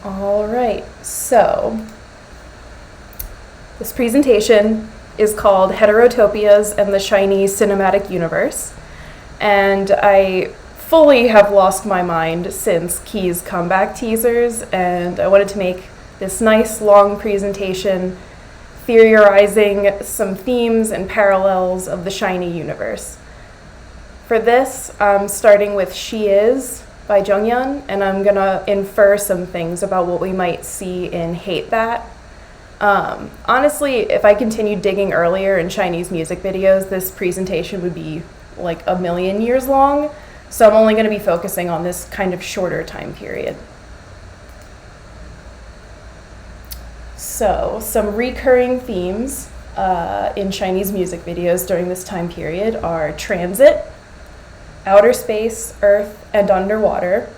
All right, so this presentation is called Heterotopias and the SHINee Cinematic Universe, and I fully have lost my mind since Key's comeback teasers, and I wanted to make this nice long presentation theorizing some themes and parallels of the SHINee universe. For this, I'm starting with She Is by Junghyun, and I'm gonna infer some things about what we might see in Hate That. Honestly, if I continued digging earlier in SHINee's music videos, this presentation would be like a million years long, so I'm only gonna be focusing on this kind of shorter time period. So, some recurring themes in SHINee's music videos during this time period are transit, outer space, earth, and underwater,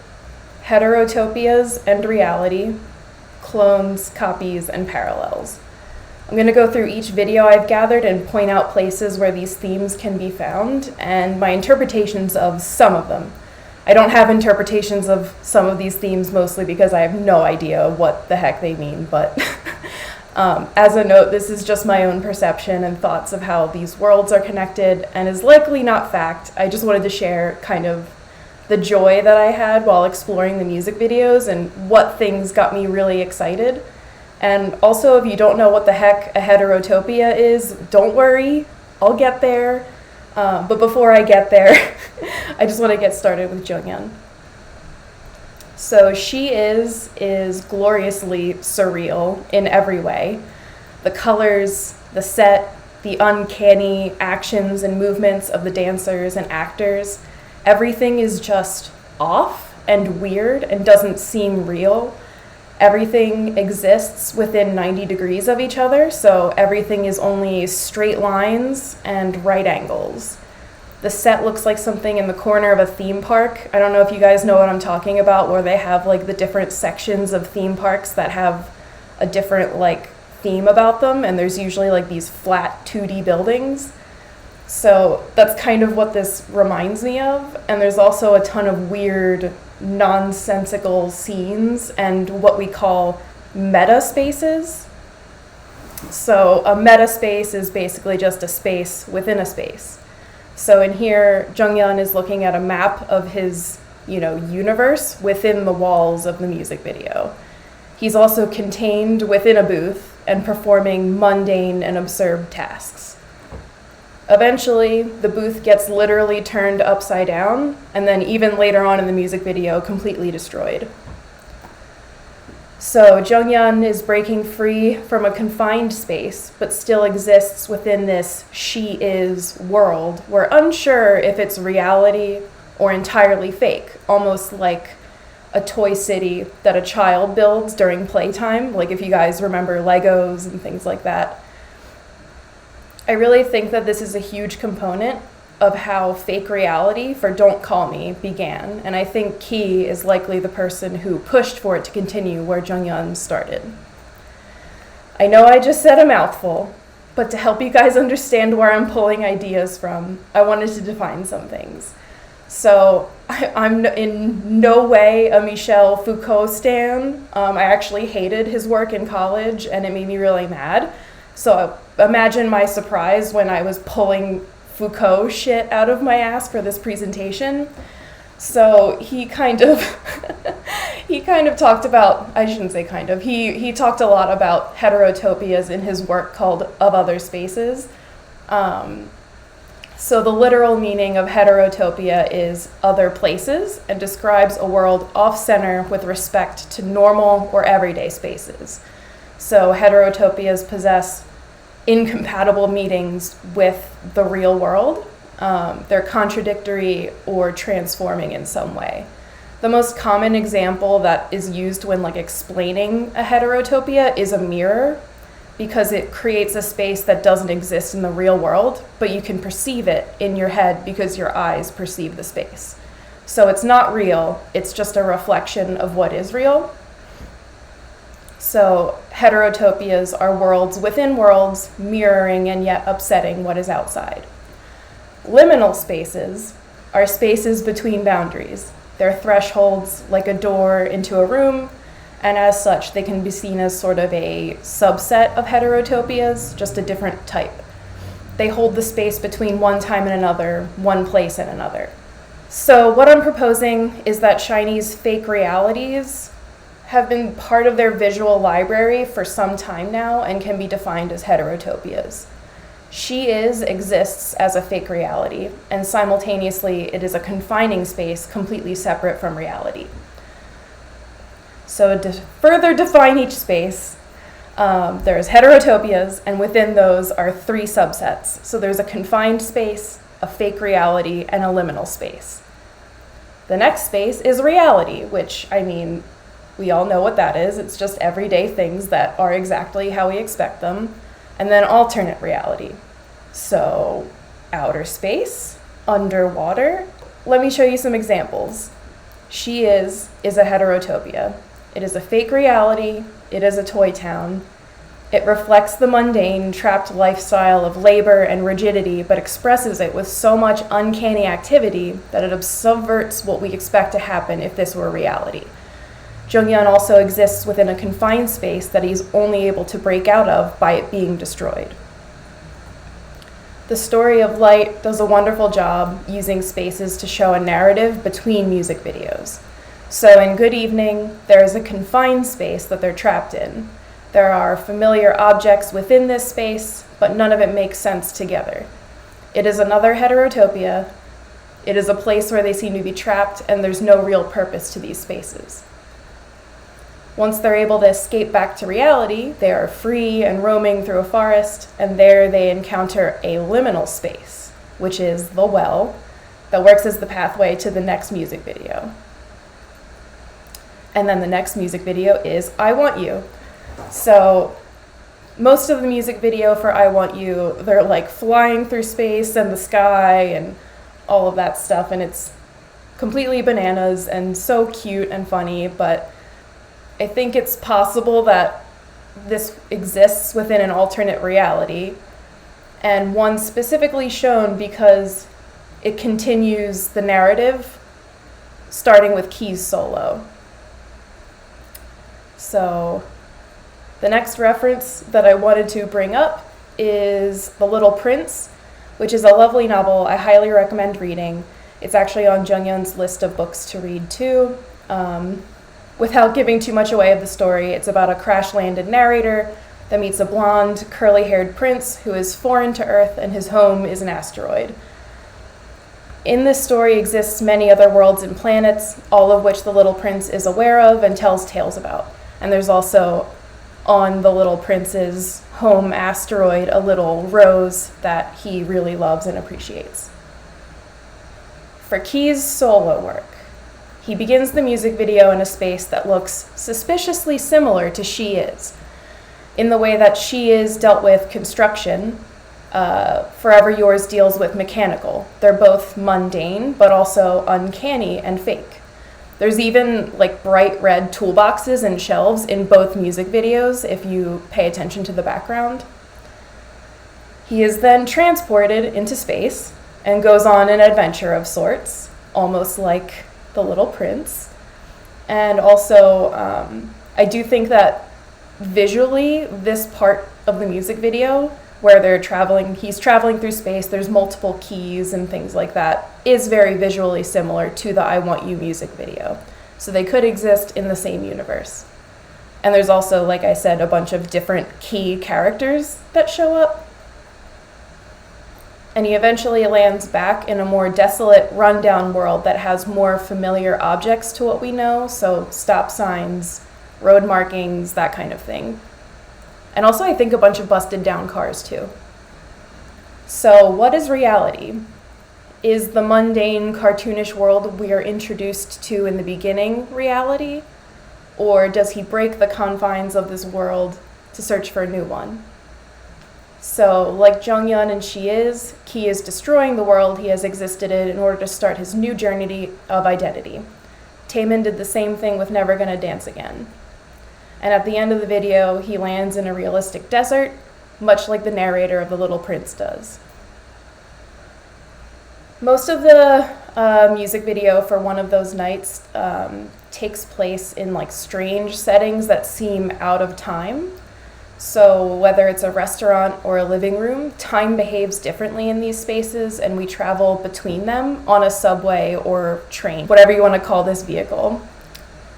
heterotopias and reality, clones, copies, and parallels. I'm going to go through each video I've gathered and point out places where these themes can be found and my interpretations of some of them. I don't have interpretations of some of these themes mostly because I have no idea what the heck they mean, but as a note, this is just my own perception and thoughts of how these worlds are connected and is likely not fact. I just wanted to share kind of the joy that I had while exploring the music videos and what things got me really excited. And also, if you don't know what the heck a heterotopia is, don't worry, I'll get there. But before I get there, I just want to get started with Junghyun. So She Is gloriously surreal in every way. The colors, the set, the uncanny actions and movements of the dancers and actors, everything is just off and weird and doesn't seem real. Everything exists within 90 degrees of each other, so everything is only straight lines and right angles. The set looks like something in the corner of a theme park. I don't know if you guys know what I'm talking about, where they have like the different sections of theme parks that have a different like theme about them, and there's usually like these flat 2D buildings. So that's kind of what this reminds me of. And there's also a ton of weird, nonsensical scenes and what we call meta spaces. So a meta space is basically just a space within a space. So in here, Junghyun is looking at a map of his, universe within the walls of the music video. He's also contained within a booth and performing mundane and absurd tasks. Eventually, the booth gets literally turned upside down, and then even later on in the music video, completely destroyed. So Junghyun is breaking free from a confined space, but still exists within this She Is world. We're unsure if it's reality or entirely fake, almost like a toy city that a child builds during playtime, like if you guys remember Legos and things like that. I really think that this is a huge component of how fake reality for Don't Call Me began, and I think Key is likely the person who pushed for it to continue where Junghyun started. I know I just said a mouthful, but to help you guys understand where I'm pulling ideas from, I wanted to define some things. So I'm in no way a Michel Foucault stan. I actually hated his work in college, and it made me really mad. So imagine my surprise when I was pulling Foucault shit out of my ass for this presentation. So he kind of talked about, I shouldn't say kind of, he talked a lot about heterotopias in his work called Of Other Spaces. So the literal meaning of heterotopia is other places and describes a world off-center with respect to normal or everyday spaces. So heterotopias possess incompatible meanings with the real world. They're contradictory or transforming in some way. The most common example that is used when explaining a heterotopia is a mirror, because it creates a space that doesn't exist in the real world, but you can perceive it in your head because your eyes perceive the space. So it's not real, it's just a reflection of what is real. So heterotopias are worlds within worlds, mirroring and yet upsetting what is outside. Liminal spaces are spaces between boundaries. They're thresholds like a door into a room, and as such, they can be seen as sort of a subset of heterotopias, just a different type. They hold the space between one time and another, one place and another. So what I'm proposing is that SHINee's fake realities have been part of their visual library for some time now and can be defined as heterotopias. She exists as a fake reality, and simultaneously it is a confining space completely separate from reality. So to further define each space, there's heterotopias, and within those are 3 subsets. So there's a confined space, a fake reality, and a liminal space. The next space is reality, which, I mean, we all know what that is. It's just everyday things that are exactly how we expect them. And then alternate reality. So outer space, underwater. Let me show you some examples. She is a heterotopia. It is a fake reality. It is a toy town. It reflects the mundane, trapped lifestyle of labor and rigidity, but expresses it with so much uncanny activity that it subverts what we expect to happen if this were reality. Jungyeon also exists within a confined space that he's only able to break out of by it being destroyed. The Story of Light does a wonderful job using spaces to show a narrative between music videos. So in Good Evening, there is a confined space that they're trapped in. There are familiar objects within this space, but none of it makes sense together. It is another heterotopia. It is a place where they seem to be trapped, and there's no real purpose to these spaces. Once they're able to escape back to reality, they are free and roaming through a forest, and there they encounter a liminal space, which is the well, that works as the pathway to the next music video. And then the next music video is I Want You. So most of the music video for I Want You, they're like flying through space and the sky and all of that stuff, and it's completely bananas and so cute and funny, but I think it's possible that this exists within an alternate reality, and one specifically shown because it continues the narrative starting with Key's solo. So the next reference that I wanted to bring up is The Little Prince, which is a lovely novel I highly recommend reading. It's actually on Jungyeon's list of books to read too. Without giving too much away of the story, it's about a crash-landed narrator that meets a blonde, curly-haired prince who is foreign to Earth and his home is an asteroid. In this story exists many other worlds and planets, all of which the Little Prince is aware of and tells tales about. And there's also, on the Little Prince's home asteroid, a little rose that he really loves and appreciates. For Key's solo work, he begins the music video in a space that looks suspiciously similar to She Is, in the way that She Is dealt with construction. Forever Yours deals with mechanical. They're both mundane, but also uncanny and fake. There's even like bright red toolboxes and shelves in both music videos if you pay attention to the background. He is then transported into space and goes on an adventure of sorts, almost like The Little Prince. And also, I do think that visually, this part of the music video, where he's traveling through space, there's multiple keys and things like that, is very visually similar to the I Want You music video. So they could exist in the same universe. And there's also, like I said, a bunch of different key characters that show up. And he eventually lands back in a more desolate, rundown world that has more familiar objects to what we know, so stop signs, road markings, that kind of thing. And also, I think a bunch of busted down cars, too. So, what is reality? Is the mundane, cartoonish world we are introduced to in the beginning reality? Or does he break the confines of this world to search for a new one? So, like Jungyeon and She Is, Key is destroying the world he has existed in order to start his new journey of identity. Taemin did the same thing with Never Gonna Dance Again. And at the end of the video, he lands in a realistic desert, much like the narrator of The Little Prince does. Most of the music video for One of Those Nights takes place in like strange settings that seem out of time. So whether it's a restaurant or a living room, time behaves differently in these spaces, and we travel between them on a subway or train, whatever you want to call this vehicle.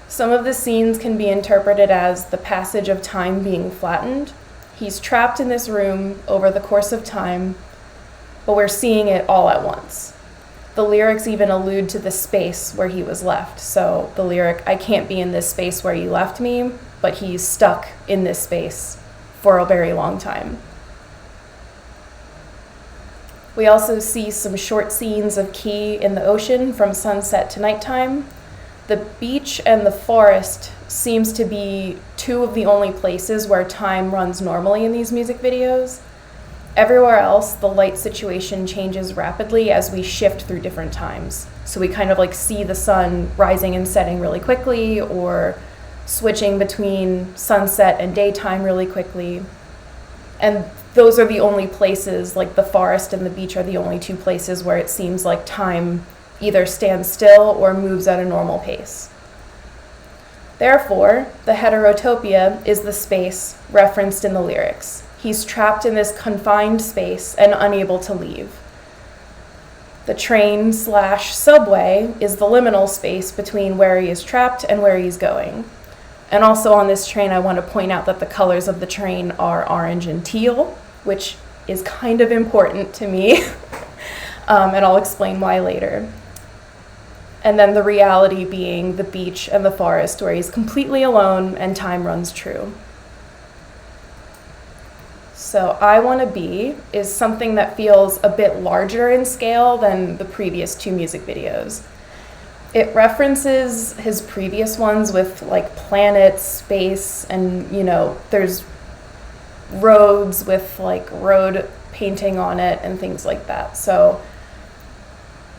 Some of the scenes can be interpreted as the passage of time being flattened. He's trapped in this room over the course of time, but we're seeing it all at once. The lyrics even allude to the space where he was left. So the lyric, "I can't be in this space where you left me," but he's stuck in this space for a very long time. We also see some short scenes of Key in the ocean from sunset to nighttime. The beach and the forest seems to be two of the only places where time runs normally in these music videos. Everywhere else, the light situation changes rapidly as we shift through different times. So we kind of like see the sun rising and setting really quickly, or switching between sunset and daytime really quickly. And those are the only places, like the forest and the beach are the only two places where it seems like time either stands still or moves at a normal pace. Therefore, the heterotopia is the space referenced in the lyrics. He's trapped in this confined space and unable to leave. The train/subway is the liminal space between where he is trapped and where he's going. And also on this train, I want to point out that the colors of the train are orange and teal, which is kind of important to me, and I'll explain why later. And then the reality being the beach and the forest, where he's completely alone and time runs true. So I Wanna Be is something that feels a bit larger in scale than the previous two music videos. It references his previous ones with like planets, space, and there's roads with like road painting on it and things like that. So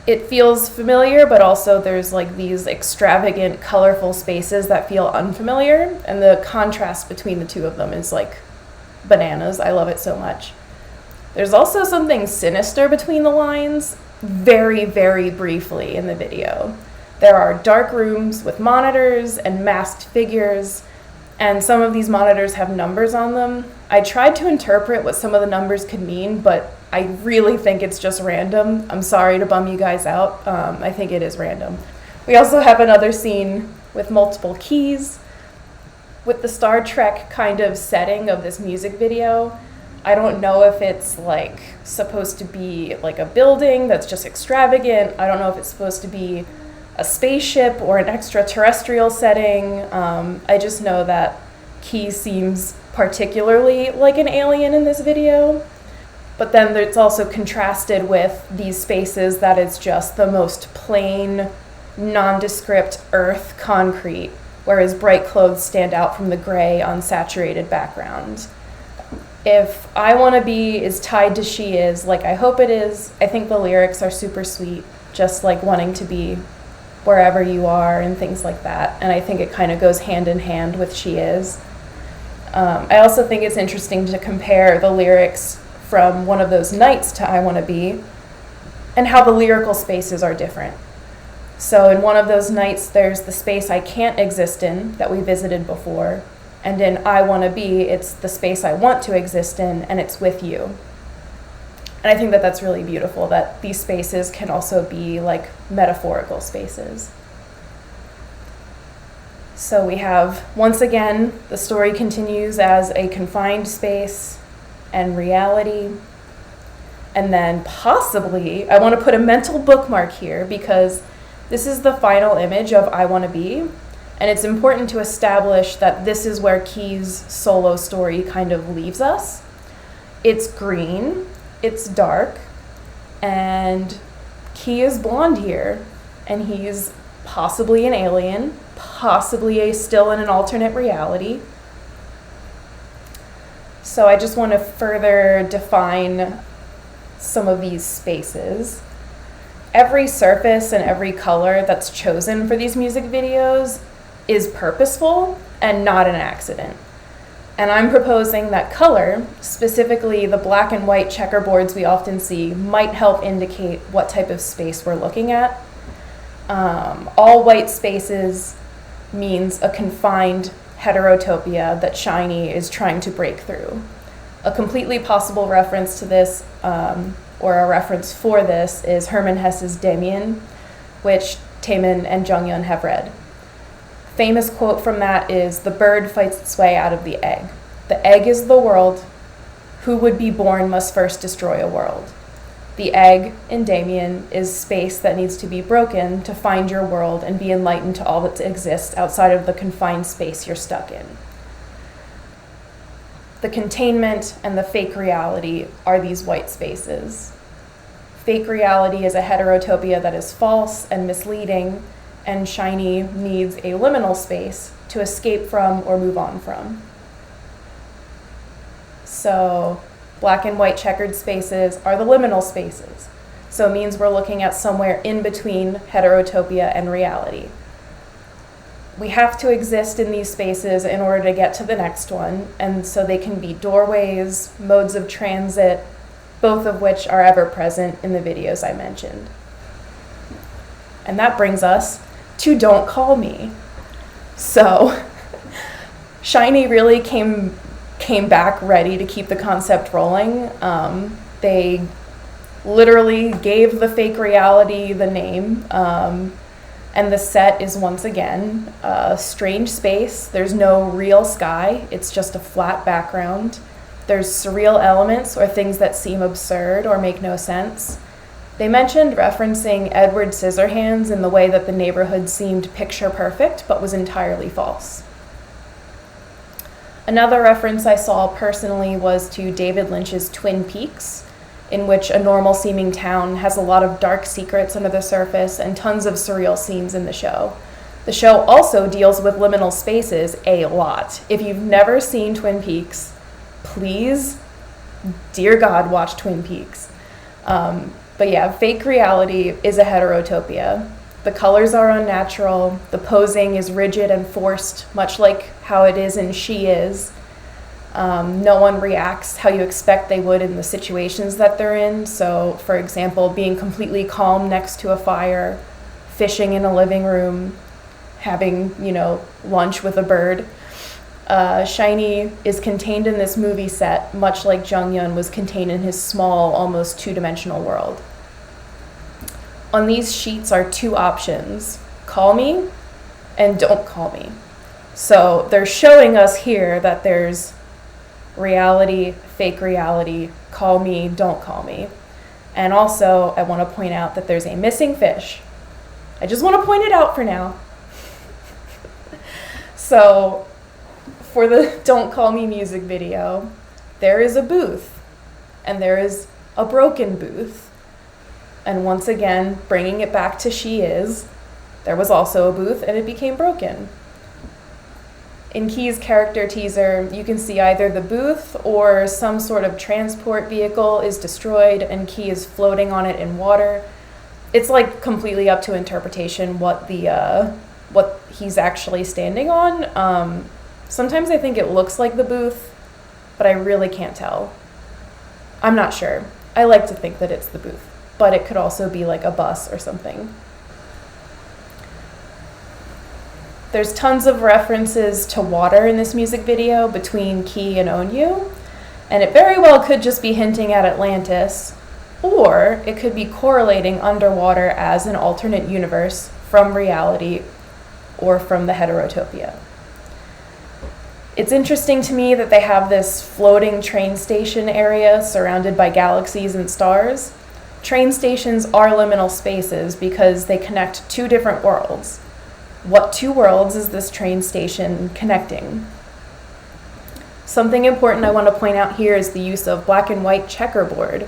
it feels familiar, but also there's like these extravagant, colorful spaces that feel unfamiliar, and the contrast between the two of them is like bananas. I love it so much. There's also something sinister between the lines, very, very briefly in the video. There are dark rooms with monitors and masked figures, and some of these monitors have numbers on them. I tried to interpret what some of the numbers could mean, but I really think it's just random. I'm sorry to bum you guys out. I think it is random. We also have another scene with multiple keys. With the Star Trek kind of setting of this music video, I don't know if it's like supposed to be like a building that's just extravagant. I don't know if it's supposed to be a spaceship or an extraterrestrial setting. I just know that Key seems particularly like an alien in this video. But then it's also contrasted with these spaces that it's just the most plain, nondescript earth concrete, where his bright clothes stand out from the gray, unsaturated background. If I Wanna Be is tied to She Is, like I hope it is, I think the lyrics are super sweet, just like wanting to be wherever you are and things like that. And I think it kind of goes hand in hand with She Is. I also think it's interesting to compare the lyrics from One of Those Nights to I Wanna Be, and how the lyrical spaces are different. So in One of Those Nights, there's the space I can't exist in that we visited before. And in I Wanna Be, it's the space I want to exist in, and it's with you. And I think that that's really beautiful, that these spaces can also be like metaphorical spaces. So we have, once again, the story continues as a confined space and reality. And then possibly, I want to put a mental bookmark here because this is the final image of I Wanna Be. And it's important to establish that this is where Key's solo story kind of leaves us. It's green, it's dark, and Key is blonde here, and he's possibly an alien, possibly still in an alternate reality. So I just want to further define some of these spaces. Every surface and every color that's chosen for these music videos is purposeful and not an accident. And I'm proposing that color, specifically the black and white checkerboards we often see, might help indicate what type of space we're looking at. All white spaces means a confined heterotopia that SHINee is trying to break through. A completely possible reference to this, or a reference for this, is Hermann Hesse's Damien, which Taemin and Junghyun have read. Famous quote from that is, "The bird fights its way out of the egg. The egg is the world. Who would be born must first destroy a world. The egg, in Damien, is space that needs to be broken to find your world and be enlightened to all that exists outside of the confined space you're stuck in." The containment and the fake reality are these white spaces. Fake reality is a heterotopia that is false and misleading, and SHINee needs a liminal space to escape from or move on from. So black and white checkered spaces are the liminal spaces. So it means we're looking at somewhere in between heterotopia and reality. We have to exist in these spaces in order to get to the next one, and so they can be doorways, modes of transit, both of which are ever present in the videos I mentioned. And that brings us to Don't Call Me. So SHINee really came back ready to keep the concept rolling. They literally gave the fake reality the name, and the set is once again a strange space. There's no real sky, it's just a flat background. There's surreal elements or things that seem absurd or make no sense. They mentioned referencing Edward Scissorhands in the way that the neighborhood seemed picture perfect but was entirely false. Another reference I saw personally was to David Lynch's Twin Peaks, in which a normal seeming town has a lot of dark secrets under the surface and tons of surreal scenes in the show. The show also deals with liminal spaces a lot. If you've never seen Twin Peaks, please, dear God, watch Twin Peaks. But yeah, fake reality is a heterotopia. The colors are unnatural, the posing is rigid and forced, much like how it is in She Is. No one reacts how you expect they would in the situations that they're in. So, for example, being completely calm next to a fire, fishing in a living room, having, lunch with a bird. SHINee is contained in this movie set, much like Junghyun was contained in his small, almost two-dimensional world. On these sheets are two options: call me and don't call me. So they're showing us here that there's reality, fake reality, call me, don't call me. And also, I want to point out that there's a missing fish. I just want to point it out for now. So, for the Don't Call Me music video, there is a booth, and there is a broken booth. And once again, bringing it back to She Is, there was also a booth, and it became broken. In Key's character teaser, you can see either the booth or some sort of transport vehicle is destroyed and Key is floating on it in water. It's like completely up to interpretation what he's actually standing on. Sometimes I think it looks like the booth, but I really can't tell. I'm not sure. I like to think that it's the booth, but it could also be like a bus or something. There's tons of references to water in this music video between Key and Onyu, and it very well could just be hinting at Atlantis, or it could be correlating underwater as an alternate universe from reality or from the heterotopia. It's interesting to me that they have this floating train station area surrounded by galaxies and stars. Train stations are liminal spaces because they connect two different worlds. What two worlds is this train station connecting? Something important I want to point out here is the use of black and white checkerboard.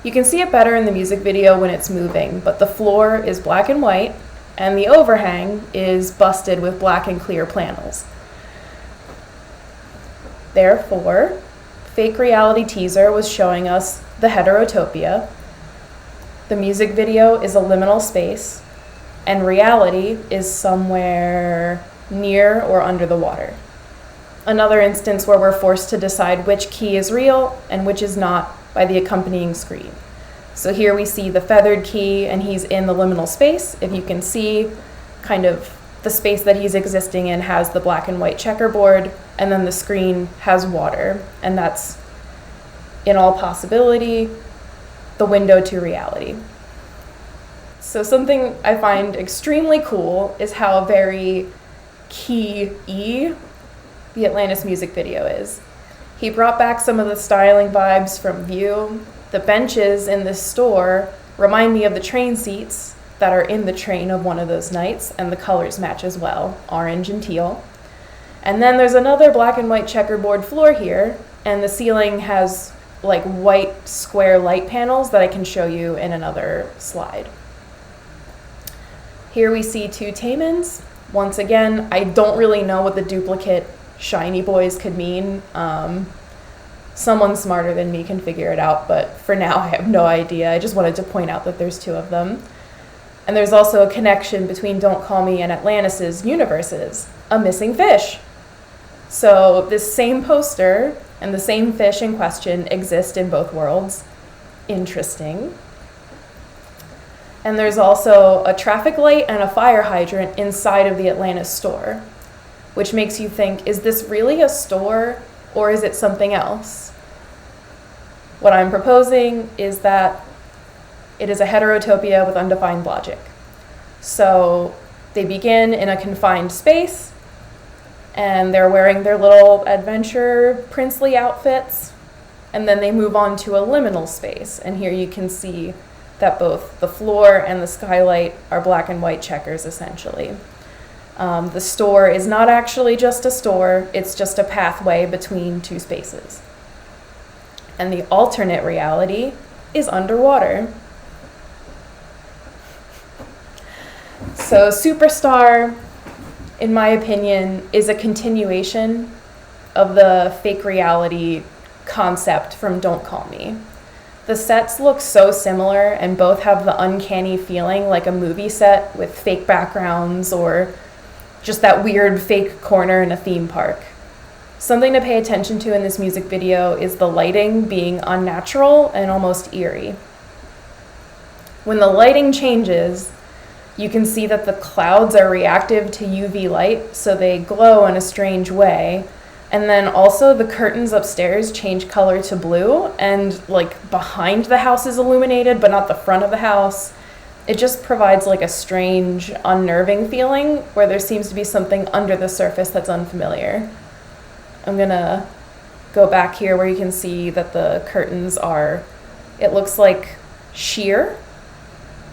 You can see it better in the music video when it's moving, but the floor is black and white, and the overhang is busted with black and clear panels. Therefore, Fake Reality teaser was showing us the heterotopia. The music video is a liminal space, and reality is somewhere near or under the water. Another instance where we're forced to decide which Key is real and which is not by the accompanying screen. So here we see the feathered Key, and he's in the liminal space. If you can see, kind of the space that he's existing in has the black and white checkerboard, and then the screen has water, and that's, in all possibility, the window to reality. So something I find extremely cool is how very key-y the Atlantis music video is. He brought back some of the styling vibes from View. The benches in this store remind me of the train seats that are in the train of one of those nights, and the colors match as well, orange and teal. And then there's another black and white checkerboard floor here, and the ceiling has like white square light panels that I can show you in another slide. Here we see two Taymans. Once again, I don't really know what the duplicate SHINee boys could mean. Someone smarter than me can figure it out, but for now I have no idea. I just wanted to point out that there's two of them. And there's also a connection between Don't Call Me and Atlantis' universes, a missing fish. So this same poster and the same fish in question exist in both worlds. Interesting. And there's also a traffic light and a fire hydrant inside of the Atlantis store, which makes you think, is this really a store or is it something else? What I'm proposing is that it is a heterotopia with undefined logic. So they begin in a confined space, and they're wearing their little adventure princely outfits, and then they move on to a liminal space. And here you can see that both the floor and the skylight are black and white checkers, essentially. The store is not actually just a store, it's just a pathway between two spaces. And the alternate reality is underwater. So Superstar, in my opinion, is a continuation of the fake reality concept from Don't Call Me. The sets look so similar and both have the uncanny feeling like a movie set with fake backgrounds or just that weird fake corner in a theme park. Something to pay attention to in this music video is the lighting being unnatural and almost eerie. When the lighting changes, you can see that the clouds are reactive to UV light, so they glow in a strange way. And then also the curtains upstairs change color to blue, and like behind the house is illuminated, but not the front of the house. It just provides like a strange, unnerving feeling where there seems to be something under the surface that's unfamiliar. I'm gonna go back here where you can see that the curtains are, it looks like sheer,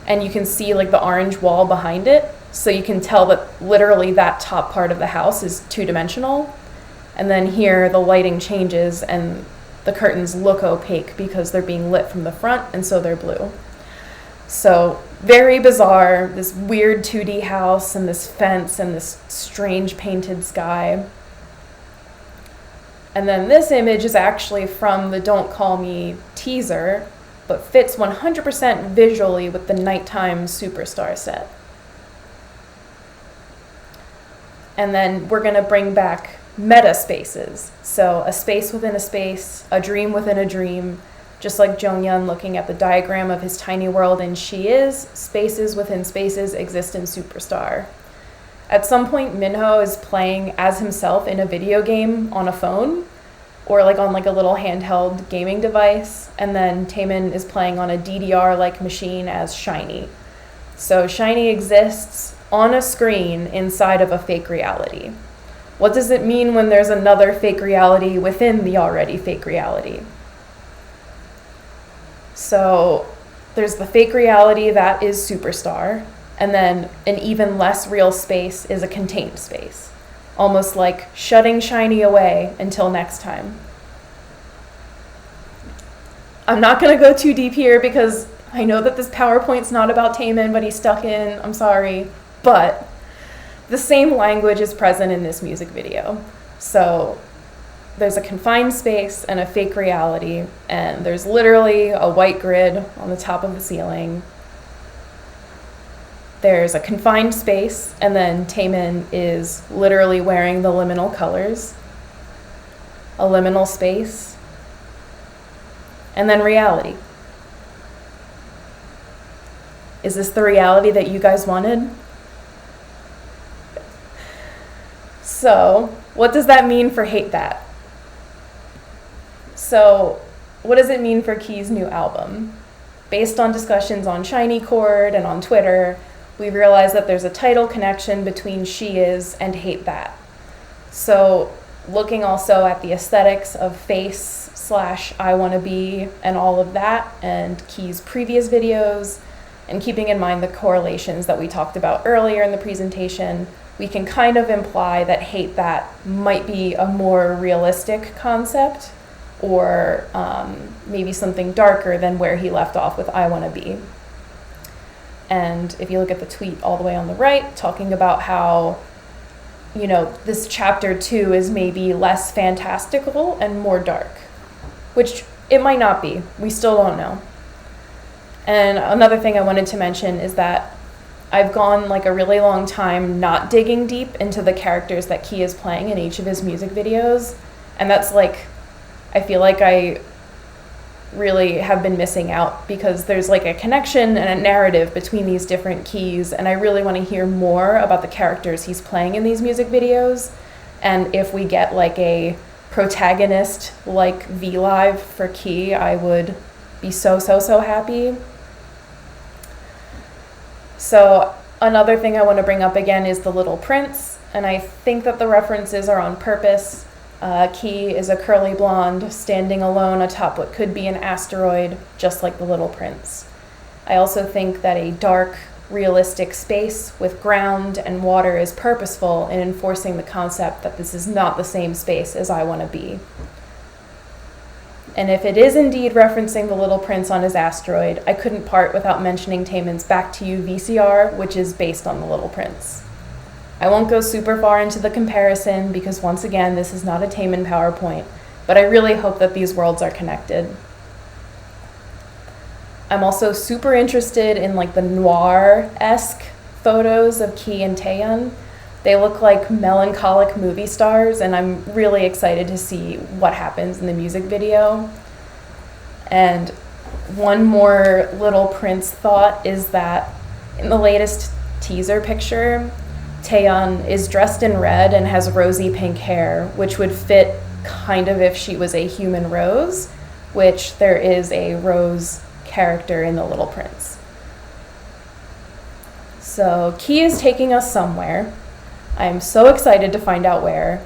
and you can see like the orange wall behind it, so you can tell that literally that top part of the house is two-dimensional. And then here the lighting changes and the curtains look opaque because they're being lit from the front, and so they're blue. So very bizarre, this weird 2D house and this fence and this strange painted sky. And then this image is actually from the Don't Call Me teaser, but fits 100% visually with the nighttime Superstar set. And then we're gonna bring back meta spaces. So a space within a space, a dream within a dream, just like Jong-Yun looking at the diagram of his tiny world in She Is, spaces within spaces exist in Superstar. At some point, Minho is playing as himself in a video game on a phone, or like on like a little handheld gaming device, and then Taemin is playing on a DDR-like machine as SHINee. So SHINee exists on a screen inside of a fake reality. What does it mean when there's another fake reality within the already fake reality? So there's the fake reality that is Superstar, and then an even less real space is a contained space, almost like shutting SHINee away until next time. I'm not going to go too deep here because I know that this PowerPoint's not about Taemin, but he's stuck in, I'm sorry, but the same language is present in this music video. So there's a confined space and a fake reality, and there's literally a white grid on the top of the ceiling. There's a confined space, and then Taemin is literally wearing the liminal colors. A liminal space. And then reality. Is this the reality that you guys wanted? So, what does that mean for Hate That? So, what does it mean for Key's new album? Based on discussions on SHINee Chord and on Twitter, we realized that there's a title connection between She Is and Hate That. So, looking also at the aesthetics of Face / I Wanna Be and all of that, and Key's previous videos, and keeping in mind the correlations that we talked about earlier in the presentation, we can kind of imply that Hate That might be a more realistic concept, or maybe something darker than where he left off with I Wanna Be. And if you look at the tweet all the way on the right, talking about how, you know, this chapter 2 is maybe less fantastical and more dark, which it might not be. We still don't know. And another thing I wanted to mention is that I've gone like a really long time not digging deep into the characters that Key is playing in each of his music videos. And that's like, I feel like I really have been missing out, because there's like a connection and a narrative between these different Keys, and I really want to hear more about the characters he's playing in these music videos. And if we get like a protagonist like V-Live for Key, I would be so happy. So another thing I want to bring up again is The Little Prince, and I think that the references are on purpose. Key is a curly blonde standing alone atop what could be an asteroid, just like the Little Prince. I also think that a dark, realistic space with ground and water is purposeful in enforcing the concept that this is not the same space as I Wanna Be. And if it is indeed referencing the Little Prince on his asteroid, I couldn't part without mentioning Taemin's Back to You VCR, which is based on the Little Prince. I won't go super far into the comparison because, once again, this is not a Taemin PowerPoint, but I really hope that these worlds are connected. I'm also super interested in like the noir-esque photos of Key and Taeyeon. They look like melancholic movie stars, and I'm really excited to see what happens in the music video. And one more Little Prince thought is that in the latest teaser picture, Taeyeon is dressed in red and has rosy pink hair, which would fit kind of if she was a human rose, which there is a rose character in The Little Prince. So Key is taking us somewhere. I'm so excited to find out where.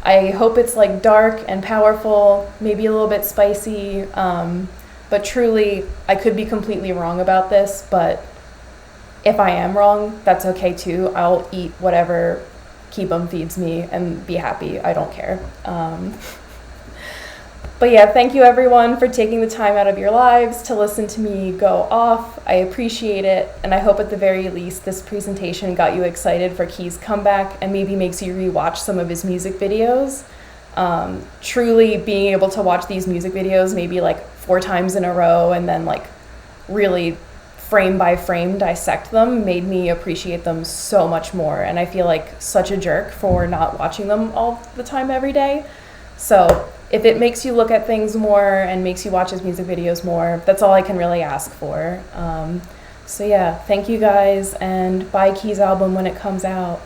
I hope it's like dark and powerful, maybe a little bit spicy, but truly, I could be completely wrong about this, but if I am wrong, that's okay too. I'll eat whatever Keebum feeds me and be happy. I don't care. But yeah, thank you everyone for taking the time out of your lives to listen to me go off. I appreciate it, and I hope at the very least this presentation got you excited for Key's comeback and maybe makes you rewatch some of his music videos. Truly being able to watch these music videos maybe like 4 times in a row and then like really frame by frame dissect them made me appreciate them so much more, and I feel like such a jerk for not watching them all the time every day. So if it makes you look at things more and makes you watch his music videos more, that's all I can really ask for. So yeah, thank you guys, and buy Key's album when it comes out.